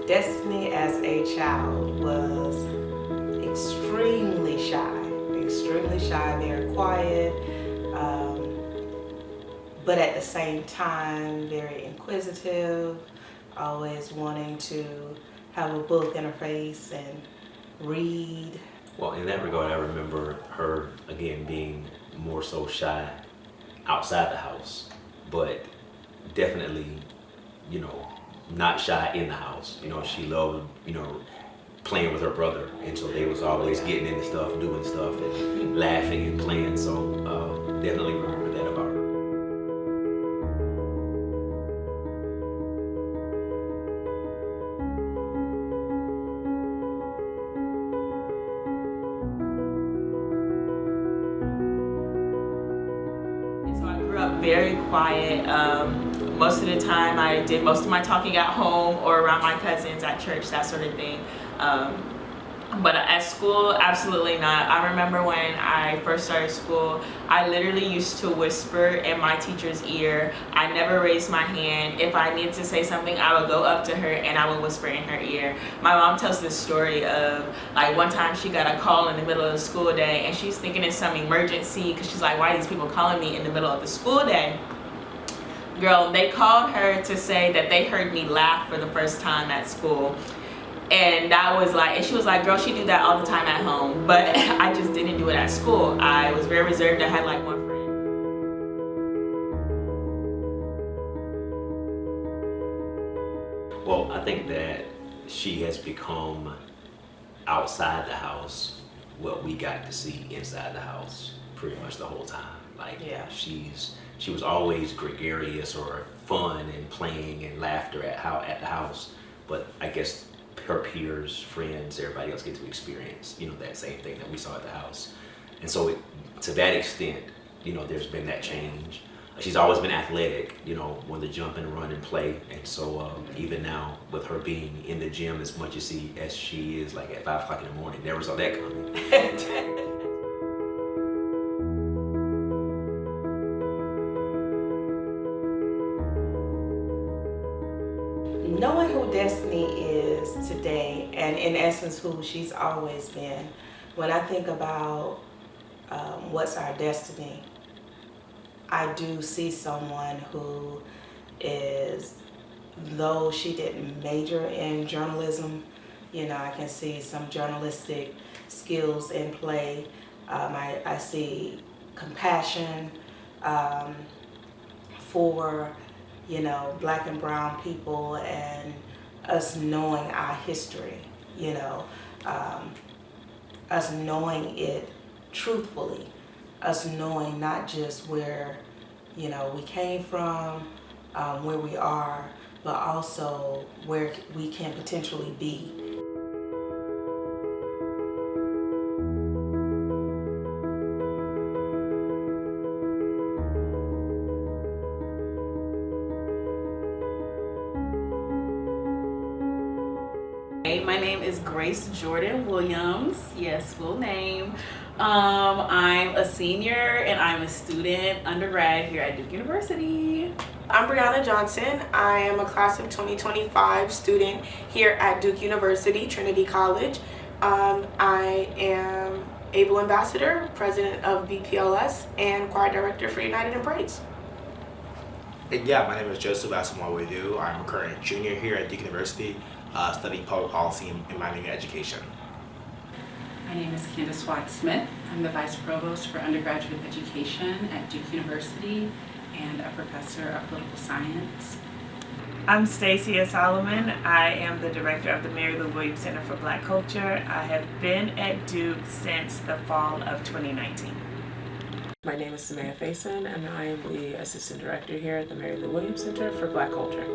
Destiny as a child was extremely shy, very quiet, but at the same time very inquisitive, always wanting to have a book in her face and read. Well, in that regard, I remember her, again, being more so shy outside the house, but definitely, not shy in the house. She loved, playing with her brother, and so they was always getting into stuff, doing stuff, and laughing and playing, so definitely remember that about her. Very quiet. Most of the time I did most of my talking at home or around my cousins at church, that sort of thing. But at school, absolutely not. I remember when I first started school, I literally used to whisper in my teacher's ear. I never raised my hand. If I needed to say something, I would go up to her and I would whisper in her ear. My mom tells this story of like one time she got a call in the middle of the school day and she's thinking it's some emergency because she's like, why are these people calling me in the middle of the school day? Girl, they called her to say that they heard me laugh for the first time at school. And that was like, and she was like, girl, she do that all the time at home, but I just didn't do it at school. I was very reserved. I had like one friend. Well, I think that she has become outside the house what we got to see inside the house pretty much the whole time. Like, yeah. She was always gregarious or fun and playing and laughter at the house, but I guess her peers, friends, everybody else get to experience, that same thing that we saw at the house. And so to that extent, there's been that change. She's always been athletic, wanted to jump and run and play. And so even now with her being in the gym as much as she is like at 5 o'clock in the morning, never saw that coming. Knowing who Destiny is today, and in essence who she's always been, when I think about what's our destiny, I do see someone who is, though she didn't major in journalism, I can see some journalistic skills in play. I see compassion for Black and brown people and us knowing our history, us knowing it truthfully, us knowing not just where, we came from, where we are, but also where we can potentially be. My name is Grace Jordan Williams. Yes, full name. I'm a senior and I'm a student undergrad here at Duke University. I'm Brianna Johnson. I am a class of 2025 student here at Duke University, Trinity College. I am Able Ambassador, President of BPLS, and Choir Director for United in Praise. Yeah, my name is Joseph Asamoah-Wedu. I'm a current junior here at Duke University, studying public policy and minor in education. My name is Candace Watt-Smith. I'm the Vice Provost for Undergraduate Education at Duke University and a Professor of Political Science. I'm Stacia Solomon. I am the Director of the Mary Lou Williams Center for Black Culture. I have been at Duke since the fall of 2019. My name is Samaya Faison, and I am the Assistant Director here at the Mary Lou Williams Center for Black Culture.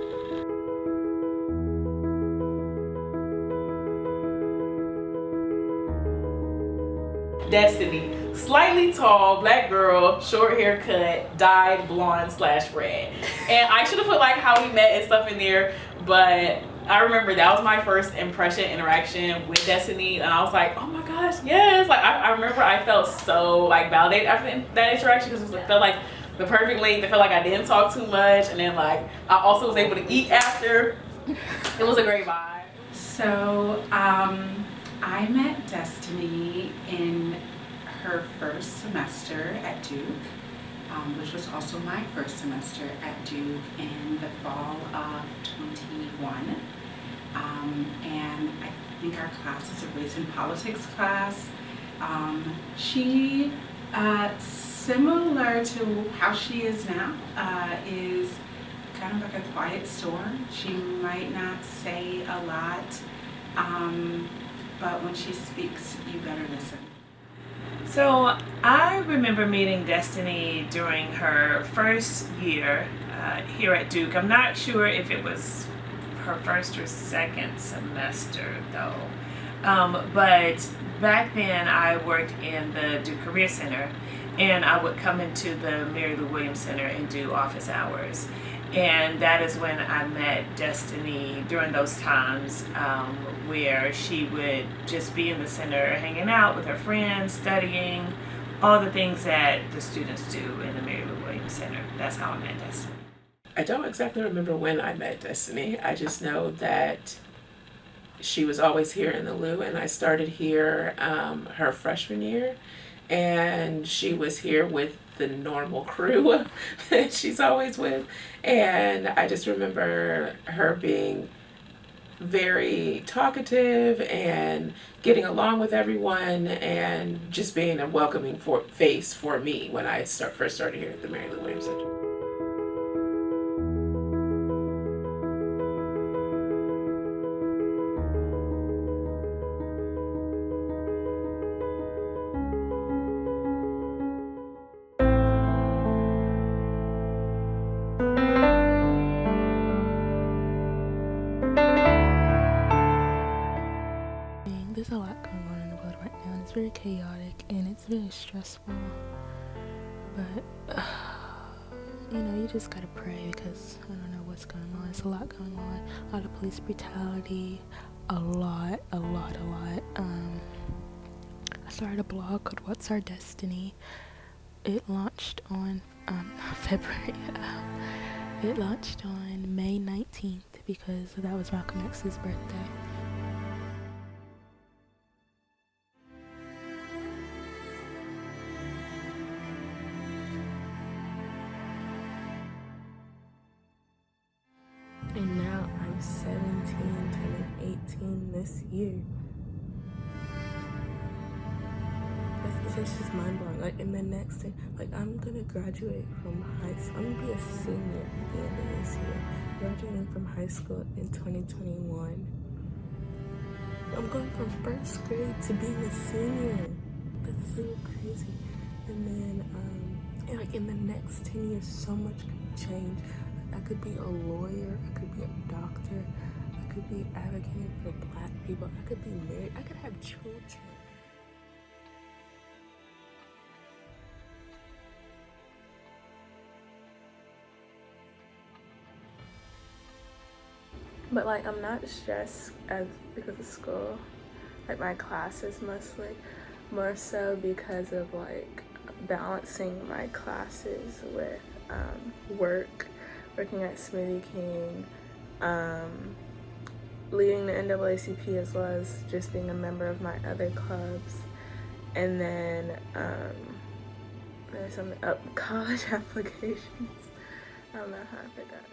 Destiny, slightly tall, black girl, short haircut, dyed blonde/red. And I should have put like how we met and stuff in there, but I remember that was my first interaction with Destiny, and I was like, oh my gosh, yes. Like I remember I felt so like validated after that interaction because it felt like the perfect length. It felt like I didn't talk too much, and then like I also was able to eat after. It was a great vibe. So I met Destiny in her first semester at Duke, which was also my first semester at Duke in the fall of 21. And I think our class is a race and politics class. She, similar to how she is now, is kind of like a quiet storm. She might not say a lot, but when she speaks, you better listen. So I remember meeting Destiny during her first year here at Duke. I'm not sure if it was her first or second semester though. But back then I worked in the Duke Career Center, and I would come into the Mary Lou Williams Center and do office hours. And that is when I met Destiny during those times where she would just be in the center hanging out with her friends, studying, all the things that the students do in the Mary Lou Williams Center. That's how I met Destiny. I don't exactly remember when I met Destiny. I just know that she was always here in the Lou, and I started here her freshman year, and she was here with the normal crew that she's always with. And I just remember her being very talkative and getting along with everyone and just being a welcoming face for me when I first started here at the Mary Lou Williams Center. There's a lot going on in the world right now, and it's very chaotic and it's very stressful. But you just gotta pray because I don't know what's going on. It's a lot going on. A lot of police brutality, a lot. I started a blog called What's Our Destiny. It launched on February. It launched on May 19th because that was Malcolm X's birthday. And now I'm 17, turning 18 this year. It's just mind blowing. Like, in the next thing, like, I'm gonna graduate from high school. I'm gonna be a senior at the end of this year. Graduating from high school in 2021. I'm going from first grade to being a senior. That's so crazy. And then, in the next 10 years, so much could change. I could be a lawyer, I could be a doctor, I could be advocating for Black people, I could be married, I could have children. But I'm not stressed because of school, my classes mostly, more so because of balancing my classes with working at Smoothie King, leading the NAACP, as well as just being a member of my other clubs. And then there's some college applications. I don't know how I forgot that.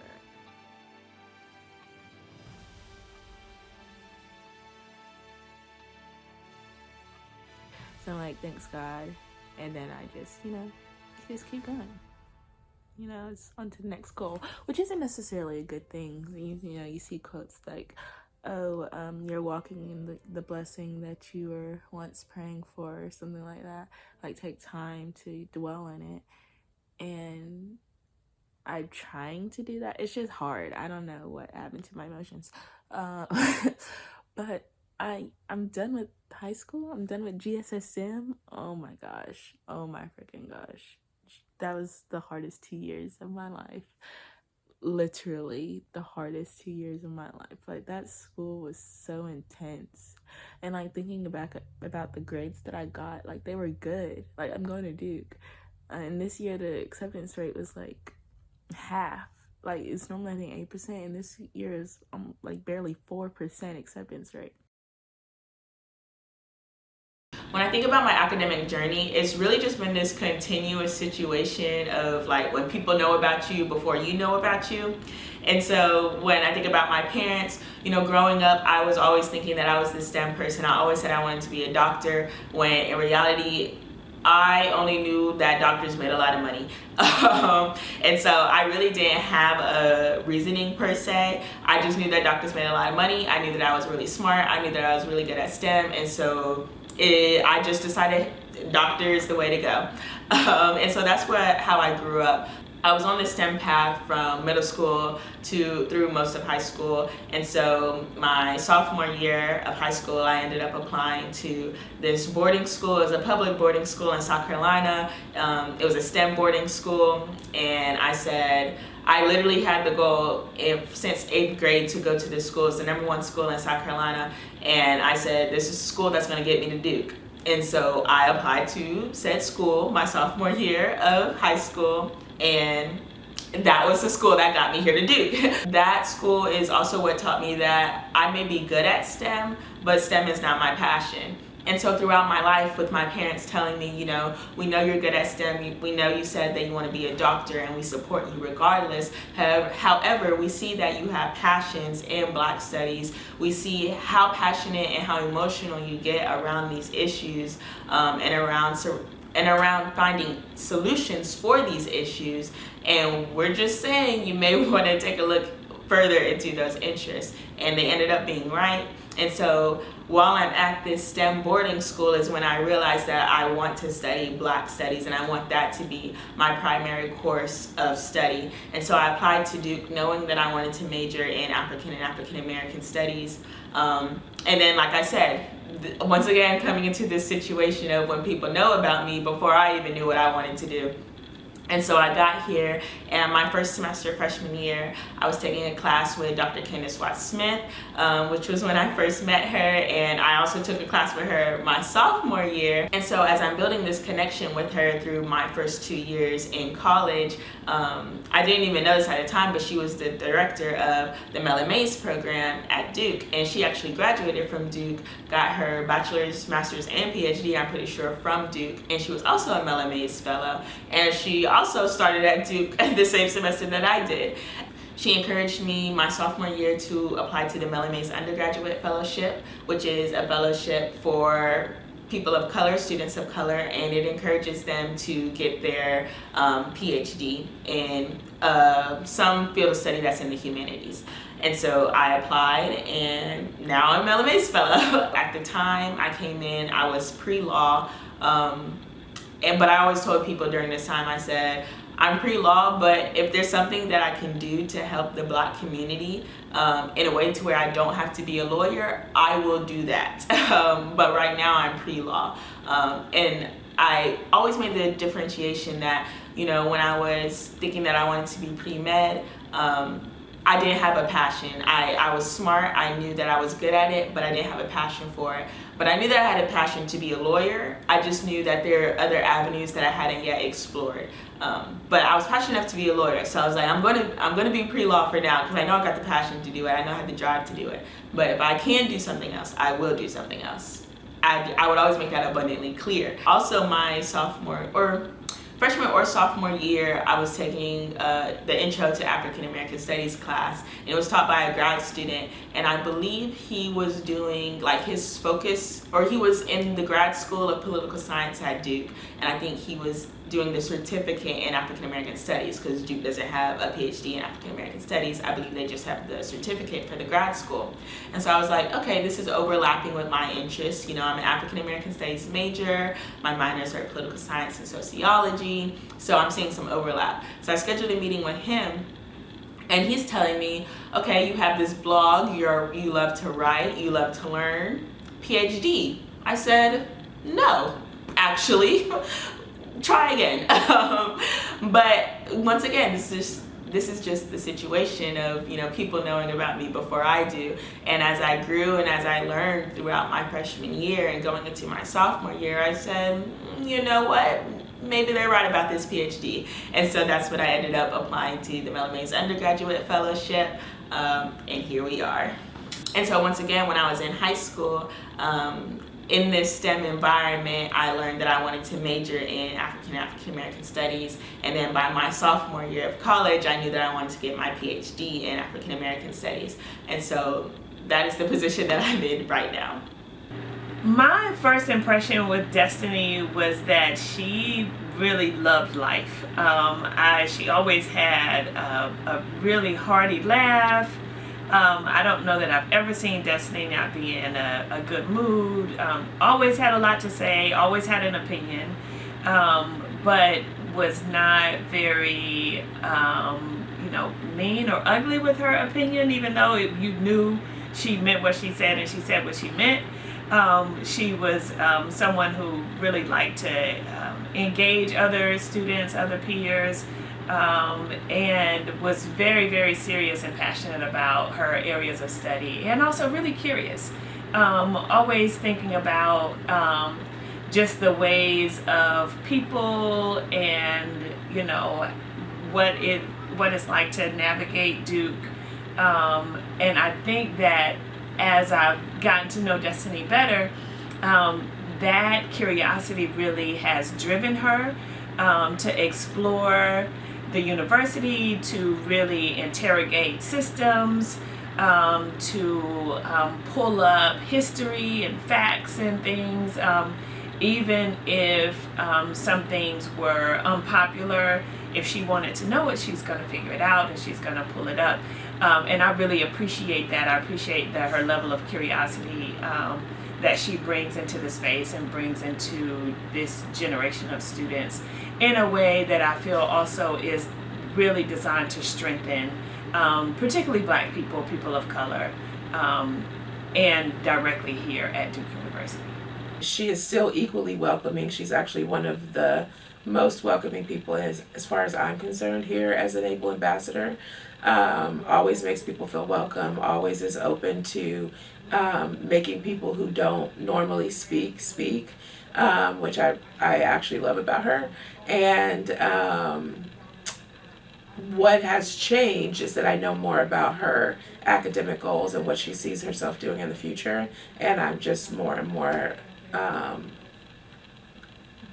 So thanks God, and then I just keep going. It's on to the next goal, which isn't necessarily a good thing. You see quotes like, oh, you're walking in the blessing that you were once praying for, or something like that. Take time to dwell in it. And I'm trying to do that. It's just hard. I don't know what happened to my emotions. But I'm done with high school. I'm done with GSSM. Oh my gosh. Oh my freaking gosh. That was the hardest 2 years of my life. Literally the hardest 2 years of my life. That school was so intense. And thinking back about the grades that I got, they were good. I'm going to Duke. And this year the acceptance rate was half. like it's normally I think 8%, and this year is like barely 4% acceptance rate. When I think about my academic journey, it's really just been this continuous situation of like when people know about you before you know about you. And so when I think about my parents, you know, growing up, I was always thinking that I was the STEM person. I always said I wanted to be a doctor, when in reality, I only knew that doctors made a lot of money. And so I really didn't have a reasoning per se. I just knew that doctors made a lot of money. I knew that I was really smart. I knew that I was really good at STEM. And so I just decided doctor is the way to go. And so that's how I grew up. I was on the STEM path from middle school through most of high school. And so my sophomore year of high school, I ended up applying to this boarding school. It was a public boarding school in South Carolina. It was a STEM boarding school. And I said, I literally had the goal since 8th grade to go to this school. It's the #1 school in South Carolina. And I said, this is a school that's gonna get me to Duke. And so I applied to said school my sophomore year of high school, and that was the school that got me here to Duke. That school is also what taught me that I may be good at STEM, but STEM is not my passion. And so throughout my life, with my parents telling me, you know, we know you're good at STEM, we know you said that you want to be a doctor, and we support you regardless. However, we see that you have passions in Black studies. We see how passionate and how emotional you get around these issues, and around finding solutions for these issues. And we're just saying you may want to take a look further into those interests. And they ended up being right. And so while I'm at this STEM boarding school is when I realized that I want to study Black studies, and I want that to be my primary course of study. And so I applied to Duke knowing that I wanted to major in African and African American studies. And then, like I said, once again, coming into this situation of when people know about me before I even knew what I wanted to do. And so I got here, and my first semester, freshman year, I was taking a class with Dr. Candace Watts-Smith, which was when I first met her, and I also took a class with her my sophomore year. And so as I'm building this connection with her through my first 2 years in college, I didn't even know this at the time, but she was the director of the Mellon Mays program at Duke, and she actually graduated from Duke, got her bachelor's, master's, and PhD, I'm pretty sure, from Duke, and she was also a Mellon Mays fellow, and she also started at Duke the same semester that I did. She encouraged me my sophomore year to apply to the Mellon Mays Undergraduate Fellowship, which is a fellowship for people of color, students of color, and it encourages them to get their PhD in some field of study that's in the humanities. And so I applied, and now I'm a Mellon Mays fellow. At the time I came in, I was pre-law, but I always told people during this time, I said, I'm pre-law, but if there's something that I can do to help the Black community in a way to where I don't have to be a lawyer, I will do that. But right now I'm pre-law. And I always made the differentiation that, you know, when I was thinking that I wanted to be pre-med, I didn't have a passion. I was smart, I knew that I was good at it, but I didn't have a passion for it. But I knew that I had a passion to be a lawyer. I just knew that there are other avenues that I hadn't yet explored. But I was passionate enough to be a lawyer, so I was like, I'm gonna be pre-law for now, because I know I got the passion to do it, I know I have the drive to do it. But if I can do something else, I will do something else. I would always make that abundantly clear. Also, my freshman or sophomore year, I was taking the Intro to African American Studies class, and it was taught by a grad student, and I believe he was doing like his focus, or he was in the grad school of political science at Duke, and I think he was doing the certificate in African American Studies, because Duke doesn't have a PhD in African American Studies. I believe they just have the certificate for the grad school. And so I was like, okay, this is overlapping with my interests. You know, I'm an African American Studies major, my minors are political science and sociology, so I'm seeing some overlap. So I scheduled a meeting with him, and he's telling me, okay, you have this blog, you love to write, you love to learn, PhD. I said, no, actually. Try again. But once again, this is just the situation of, you know, people knowing about me before I do. And as I grew and as I learned throughout my freshman year and going into my sophomore year, I said, you know what? maybe they're right about this PhD. And so that's what I ended up applying to the Mellon Mays Undergraduate Fellowship, and here we are. And so once again, when I was in high school, in this STEM environment, I learned that I wanted to major in African American studies. And then by my sophomore year of college, I knew that I wanted to get my PhD in African American studies. And so that is the position that I'm in right now. My first impression with Destiny was that she really loved life. She always had a really hearty laugh. I don't know that I've ever seen Destiny not be in a good mood. Always had a lot to say, always had an opinion, but was not very, mean or ugly with her opinion, even though you knew she meant what she said and she said what she meant. She was someone who really liked to engage other students, other peers, and was very, very serious and passionate about her areas of study, and also really curious. Always thinking about just the ways of people and, what it's like to navigate Duke. And I think that as I've gotten to know Destiny better, that curiosity really has driven her to explore the university, to really interrogate systems, to pull up history and facts and things, even if some things were unpopular. If she wanted to know it, she's going to figure it out and she's going to pull it up. And I really appreciate that. I appreciate that her level of curiosity that she brings into the space and brings into this generation of students in a way that I feel also is really designed to strengthen particularly Black people, people of color, and directly here at Duke University. She is still equally welcoming. She's actually one of the most welcoming people as far as I'm concerned here as an Able Ambassador. Always makes people feel welcome, always is open to making people who don't normally speak, which I actually love about her. And what has changed is that I know more about her academic goals and what she sees herself doing in the future, and I'm just more and more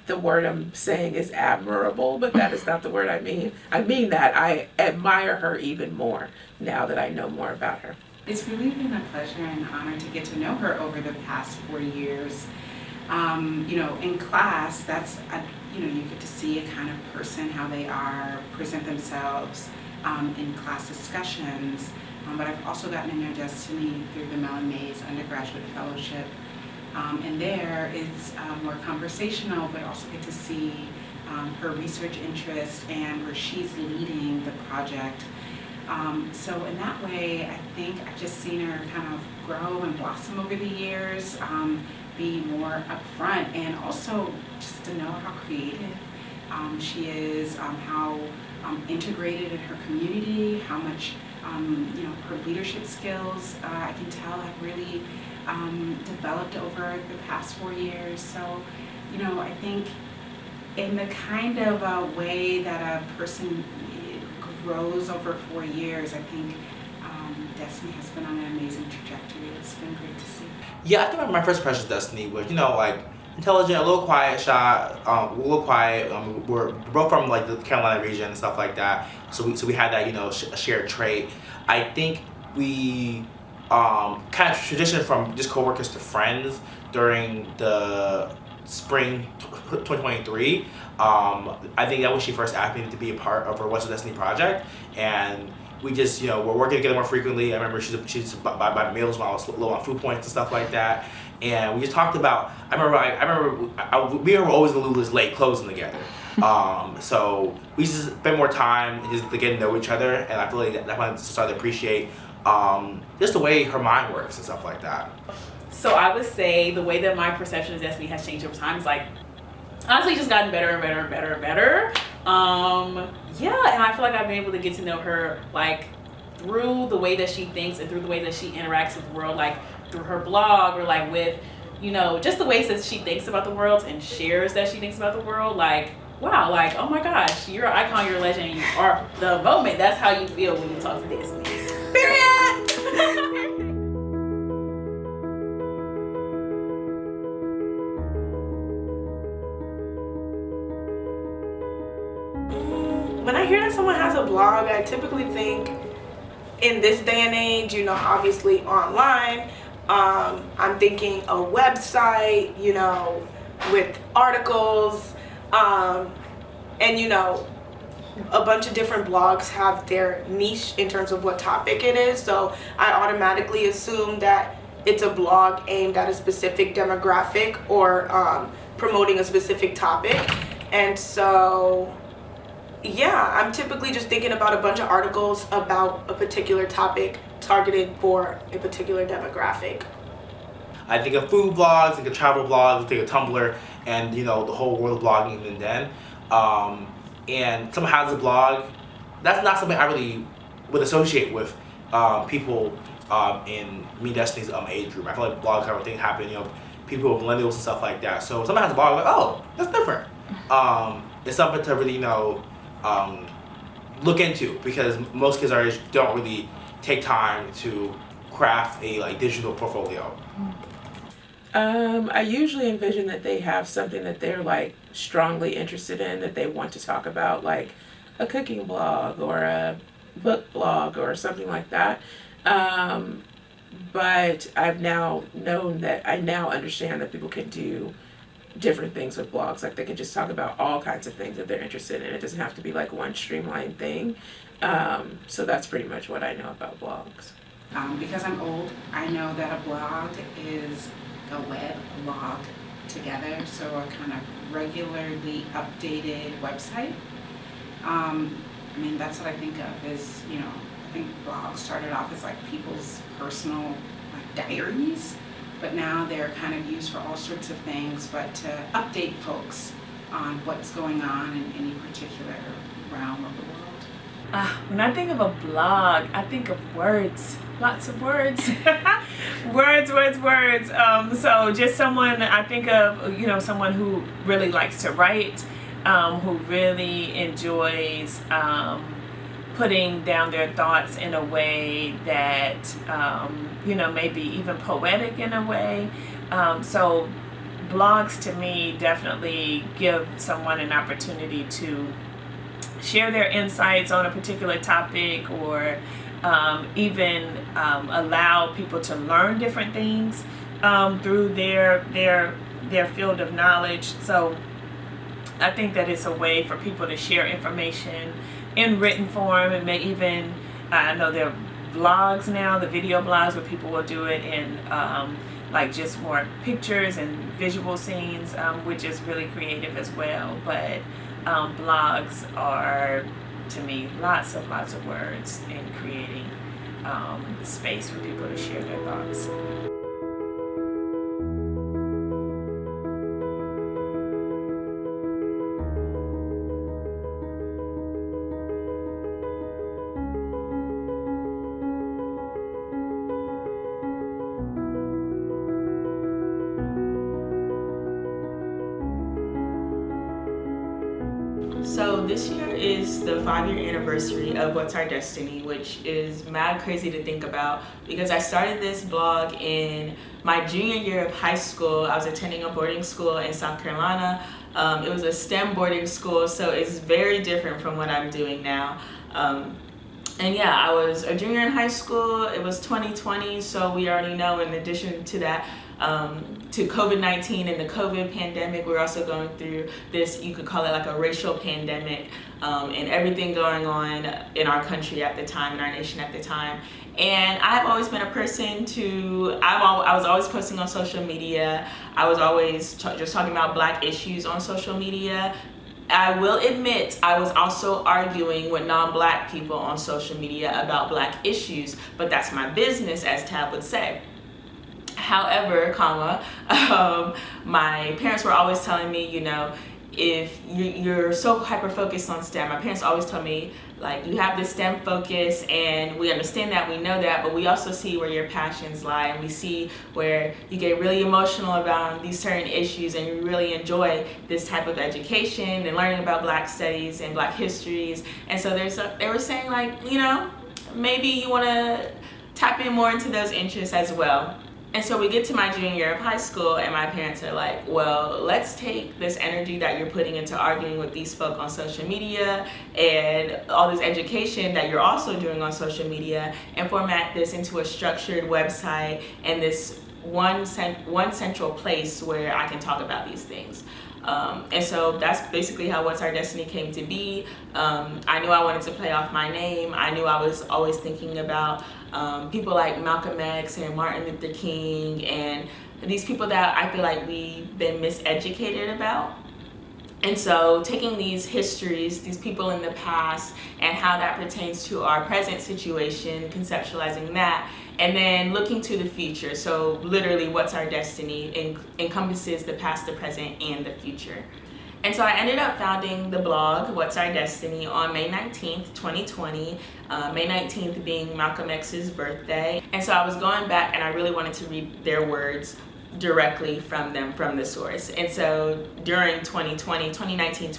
the word I'm saying is admirable, but that is not the word I mean. I mean that I admire her even more now that I know more about her. It's really been a pleasure and honor to get to know her over the past 4 years. In class, that's, you get to see a kind of person, how they are, present themselves in class discussions. But I've also gotten to know Destiny through the Mellon Mays Undergraduate Fellowship. And there it's more conversational, but also get to see her research interest and where she's leading the project. So in that way, I think I've just seen her kind of grow and blossom over the years, be more upfront, and also just to know how creative she is, how integrated in her community, how much her leadership skills I can tell have really developed over the past 4 years. So, I think in the kind of way that a person grows over 4 years, I think Destiny has been on an amazing trajectory. It's been great to see. Yeah, I think my first impression of Destiny was, intelligent, a little quiet, shy, a little quiet. We're both from the Carolina region and stuff like that. So we had that, a shared trait. I think we kind of transitioned from just coworkers to friends during the spring 2023. I think that when she first asked me to be a part of her What's the Destiny project, and we just, we're working together more frequently. I remember she's by meals when I was low on food points and stuff like that. And we just talked about, we were always in Lulu's late closing together. So we just spend more time just to get to know each other, and I feel like that's when I started to appreciate just the way her mind works and stuff like that. So I would say the way that my perception of Destiny has changed over time is honestly just gotten better and better and better and better. And I feel like I've been able to get to know her through the way that she thinks and through the way that she interacts with the world, through her blog or with, just the ways that she thinks about the world and shares that she thinks about the world. wow, like, oh my gosh, you're an icon, you're a legend, you are the moment. That's how you feel when you talk to Destiny. Period. When I hear that someone has a blog, I typically think in this day and age, you know, obviously online, I'm thinking a website, you know, with articles, and you know, a bunch of different blogs have their niche in terms of what topic it is. So I automatically assume that it's a blog aimed at a specific demographic or promoting a specific topic. And so yeah, I'm typically just thinking about a bunch of articles about a particular topic targeted for a particular demographic. I think of food blogs, I think of travel blogs, I think of Tumblr, and you know the whole world of blogging even then. And someone has a blog, that's not something I really would associate with people in me and Destiny's age group. I feel like blogs kind of thing happen, you know, people with millennials and stuff like that. So if someone has a blog, I'm like, oh, that's different. It's something to really, you know, look into, because most kids our age don't really take time to craft a like digital portfolio. I usually envision that they have something that they're like strongly interested in, that they want to talk about, like a cooking blog or a book blog or something like that. But I've now known that I now understand that people can do different things with blogs. Like they can just talk about all kinds of things that they're interested in. It doesn't have to be like one streamlined thing. So that's pretty much what I know about blogs. Because I'm old, I know that a blog is a web log together, so a kind of regularly updated website. I mean, that's what I think of is, you know, I think blogs started off as like people's personal like diaries, but now they're kind of used for all sorts of things, but to update folks on what's going on in any particular realm of the world. When I think of a blog, I think of words. Lots of words. words. So just someone, I think of, you know, someone who really likes to write, who really enjoys putting down their thoughts in a way that, you know, maybe even poetic in a way. So blogs to me definitely give someone an opportunity to share their insights on a particular topic, or even allow people to learn different things through their field of knowledge. So I think that it's a way for people to share information in written form, and may even, I know there are vlogs now, the video blogs, where people will do it in like just more pictures and visual scenes, which is really creative as well. But blogs are, to me, lots of words in creating space for people to share their thoughts. So this year is the 5-year anniversary of What's Our Destiny, which is mad crazy to think about, because I started this blog in my junior year of high school. I was attending a boarding school in South Carolina. It was a STEM boarding school, so it's very different from what I'm doing now. And yeah, I was a junior in high school. It was 2020, so we already know, in addition to that, to COVID-19 and the COVID pandemic, we're also going through this, you could call it like a racial pandemic, and everything going on in our country at the time, in our nation at the time. And I've always been a person I was always posting on social media. I was always just talking about Black issues on social media. I will admit, I was also arguing with non-Black people on social media about Black issues, but that's my business, as Tab would say. However, my parents were always telling me, you know, if you're so hyper focused on STEM, my parents always told me, like, you have this STEM focus and we understand that, we know that, but we also see where your passions lie, and we see where you get really emotional about these certain issues and you really enjoy this type of education and learning about Black studies and Black histories. And so they were saying, like, you know, maybe you want to tap in more into those interests as well. And so we get to my junior year of high school and my parents are like, well, let's take this energy that you're putting into arguing with these folk on social media and all this education that you're also doing on social media and format this into a structured website and this one central place where I can talk about these things. And so that's basically how What's Our Destiny came to be. I knew I wanted to play off my name. I knew I was always thinking about people like Malcolm X and Martin Luther King and these people that I feel like we've been miseducated about. And so taking these histories, these people in the past, and how that pertains to our present situation, conceptualizing that, and then looking to the future. So literally, What's Our Destiny encompasses the past, the present, and the future. And so I ended up founding the blog, What's Our Destiny, on May 19th, 2020, May 19th being Malcolm X's birthday. And so I was going back and I really wanted to read their words directly from them, from the source. And so during 2019,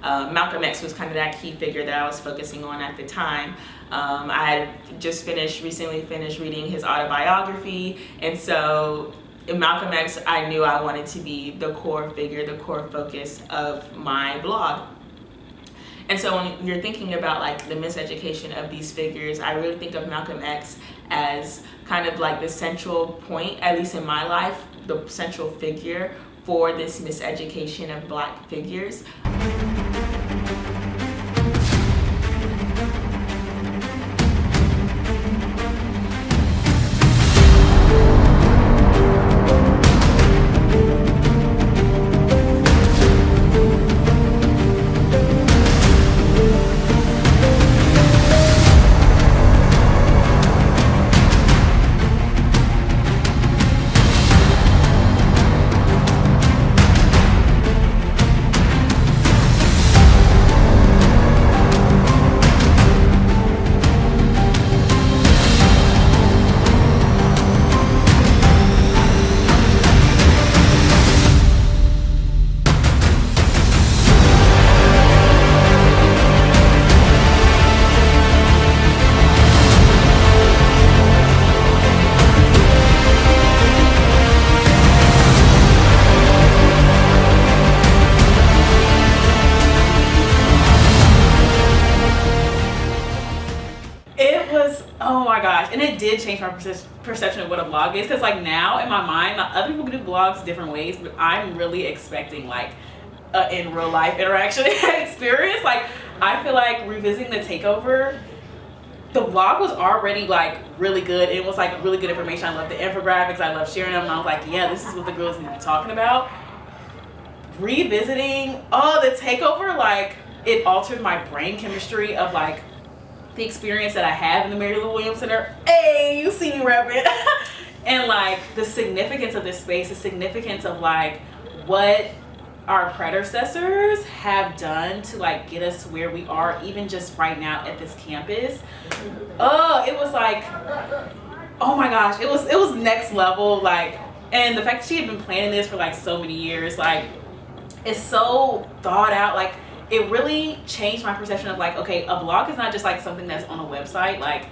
Malcolm X was kind of that key figure that I was focusing on at the time. I had just recently finished reading his autobiography, and so Malcolm X, I knew I wanted to be the core figure, the core focus of my blog. And so when you're thinking about like the miseducation of these figures, I really think of Malcolm X as kind of like the central point, at least in my life, the central figure for this miseducation of Black figures. And it did change my perception of what a blog is, because like now in my mind, other people can do blogs different ways, but I'm really expecting like in real life interaction experience. Like I feel like revisiting the takeover, the blog was already like really good. It was like really good information. I love the infographics, I love sharing them, and I was like, yeah, this is what the girls need to be talking about. Revisiting the takeover, like it altered my brain chemistry of like the experience that I have in the Mary Lou Williams Center. Hey, you see me repping. And like the significance of this space, the significance of like what our predecessors have done to like get us to where we are, even just right now at this campus. It was like, oh my gosh, it was next level. Like, and the fact that she had been planning this for like so many years, like it's so thought out. Like it really changed my perception of like, okay, a blog is not just like something that's on a website. Like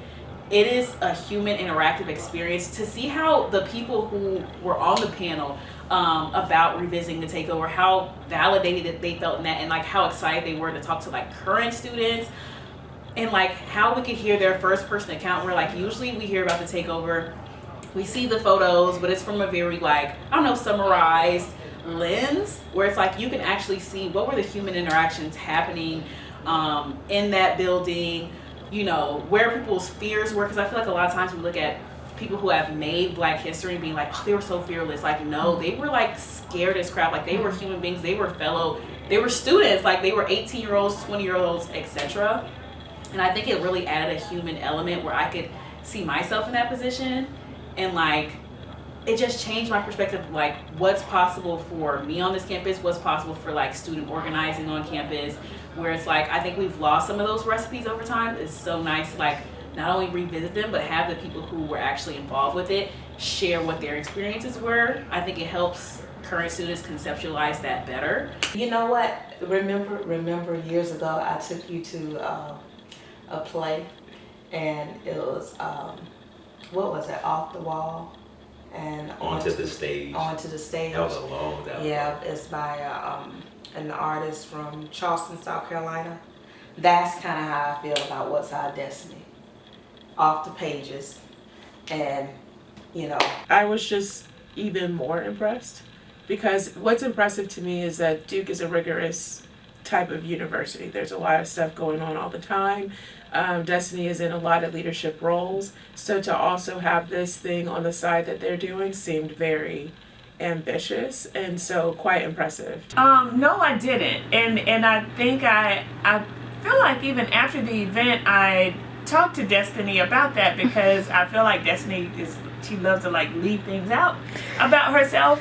it is a human interactive experience. To see how the people who were on the panel about revisiting the takeover, how validated that they felt in that, and like how excited they were to talk to like current students, and like how we could hear their first person account, where like usually we hear about the takeover, we see the photos, but it's from a very like, I don't know, summarized lens, where it's like you can actually see what were the human interactions happening in that building, you know, where people's fears were. Because I feel like a lot of times we look at people who have made Black history and being like, oh, they were so fearless. Like, no, they were like scared as crap. Like they were human beings, they were students, like they were 18-year-olds, 20-year-olds, etc. And I think it really added a human element where I could see myself in that position, and like it just changed my perspective of like what's possible for me on this campus, what's possible for like student organizing on campus, where it's like I think we've lost some of those recipes over time. It's so nice to like not only revisit them but have the people who were actually involved with it share what their experiences were. I think it helps current students conceptualize that better. You know what? Remember years ago I took you to a play, and it was what was it? Off the Wall and Onto the Stage. Onto the Stage. That was a long time. Yeah, it's by an artist from Charleston, South Carolina. That's kind of how I feel about What's Our Destiny. Off the pages, and you know. I was just even more impressed, because what's impressive to me is that Duke is a rigorous type of university. There's a lot of stuff going on all the time. Destiny is in a lot of leadership roles. So to also have this thing on the side that they're doing seemed very ambitious, and so quite impressive. No, I didn't, and I think I feel like even after the event I talked to Destiny about that, because I feel like Destiny she loves to like leave things out about herself.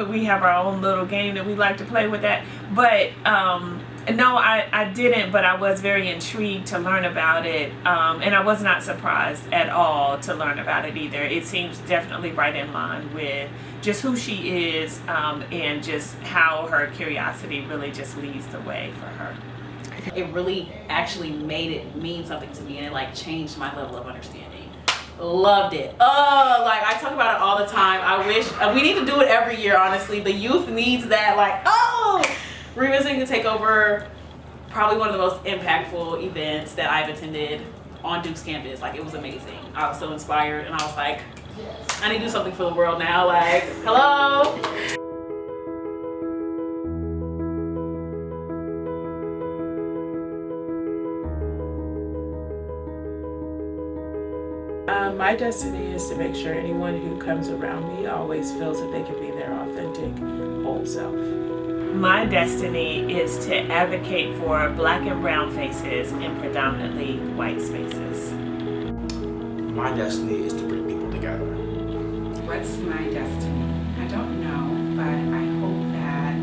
We have our own little game that we like to play with that, but no, I didn't, but I was very intrigued to learn about it, and I was not surprised at all to learn about it either. It seems definitely right in line with just who she is, and just how her curiosity really just leads the way for her. It really actually made it mean something to me, and it like changed my level of understanding. Loved it. Oh, like I talk about it all the time. I wish we need to do it every year, honestly. The youth needs that, like, oh, Revisiting the Takeover, probably one of the most impactful events that I've attended on Duke's campus. Like, it was amazing. I was so inspired, and I was like, I need to do something for the world now. Like, hello. My destiny is to make sure anyone who comes around me always feels that they can be their authentic, whole self. My destiny is to advocate for Black and brown faces in predominantly white spaces. My destiny is to bring people together. What's my destiny? I don't know, but I hope that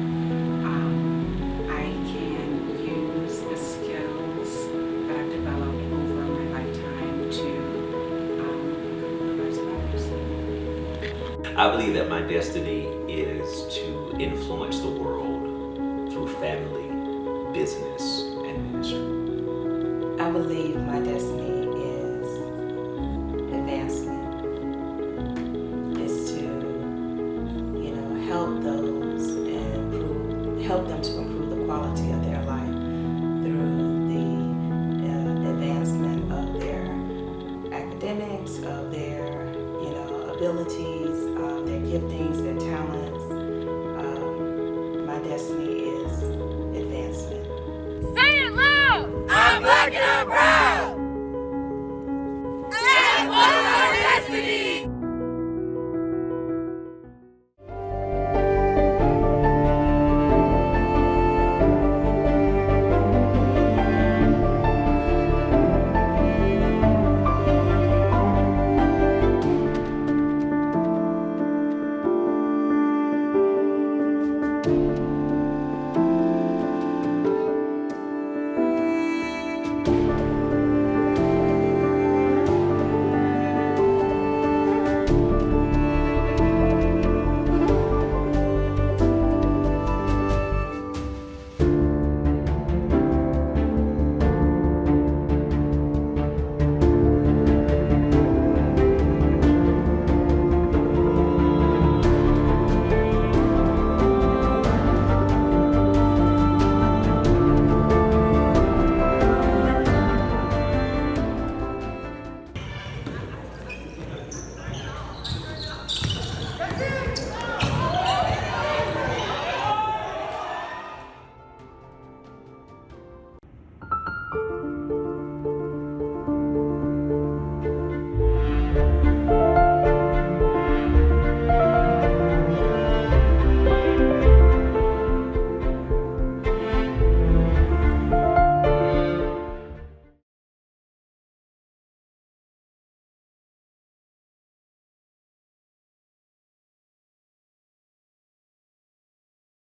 I can use the skills that I've developed over my lifetime to improve the lives of others. I believe that my destiny is to influence the world through family, business, and ministry. I believe my destiny is advancement. Is to, you know, help those and help them to improve the quality of their life through the advancement of their academics, of their, you know, abilities, their giftings, their talents. My destiny is advancement. Say it loud! I'm Black and